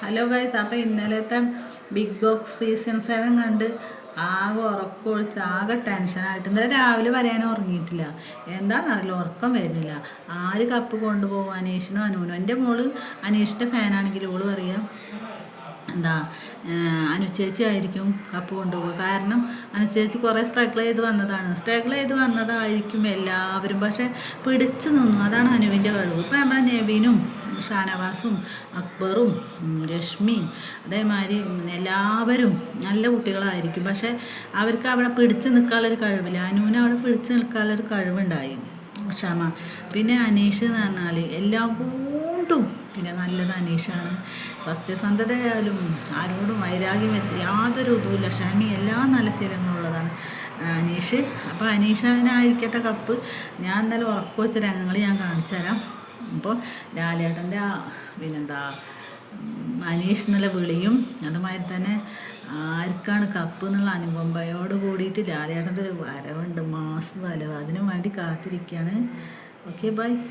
Hello guys, അപ്പോൾ ഇന്നലത്തെ big boss season 7 കണ്ട് ആകെ ഉറക്കമൊഴിച്ച് ആകെ ടെൻഷനായിട്ട് ഇന്നലെ രാവിലെ വരാനും ഉറങ്ങിയിട്ടില്ല. എന്താണെന്നറിയില്ല, ഉറക്കം വരുന്നില്ല. ആര് കപ്പ് കൊണ്ടുപോകും, അനീഷിനോ അനുവിനോ? എൻ്റെ മോള് അനീഷിൻ്റെ ഫാനാണെങ്കിൽ ഓള് പറയാം എന്താ അനുചേച്ചി ആയിരിക്കും കപ്പ് കൊണ്ടുപോകുക. കാരണം അനുചേച്ചി കുറേ സ്ട്രഗിൾ ചെയ്ത് വന്നതായിരിക്കും എല്ലാവരും. പക്ഷേ പിടിച്ചു നിന്നു, അതാണ് അനുവിൻ്റെ കഴിവ്. ഇപ്പോൾ നമ്മളെ നെവിനും ഷാനവാസും അക്ബറും രശ്മിയും അതേമാതിരി എല്ലാവരും നല്ല കുട്ടികളായിരിക്കും. പക്ഷേ അവർക്ക് അവിടെ പിടിച്ചു നിൽക്കാനുള്ളൊരു കഴിവില്ല. അനുവിന് അവിടെ പിടിച്ചു നിൽക്കാനുള്ളൊരു കഴിവുണ്ടായി, ക്ഷമ. പിന്നെ അനീഷ് എന്ന് പറഞ്ഞാൽ എല്ലാം കൊണ്ടും പിന്നെ നല്ലത് അനീഷാണ്. സത്യസന്ധതയായാലും ആരോടും വൈരാഗ്യം വെച്ച് യാതൊരു ഇതുമില്ല. ക്ഷമ എല്ലാം നല്ല ശീലങ്ങളുള്ളതാണ് അനീഷ്. അപ്പോൾ അനീഷനായിരിക്കട്ടെ കപ്പ്. ഞാൻ എന്നാലും ഉറപ്പ് വെച്ച രംഗങ്ങൾ ഞാൻ കാണിച്ചു തരാം. അപ്പോൾ ലാലേട്ടൻ്റെ പിന്നെന്താ അനീഷ് എന്നുള്ള വിളിയും അതുമാതിരി തന്നെ ആർക്കാണ് കപ്പ് എന്നുള്ള അനുകമ്പയോട് കൂടിയിട്ട് ലാലേട്ടൻ്റെ ഒരു വരവുണ്ട്, മാസ് വരവ്. അതിനു വേണ്ടി കാത്തിരിക്കുകയാണ്. Okay, by.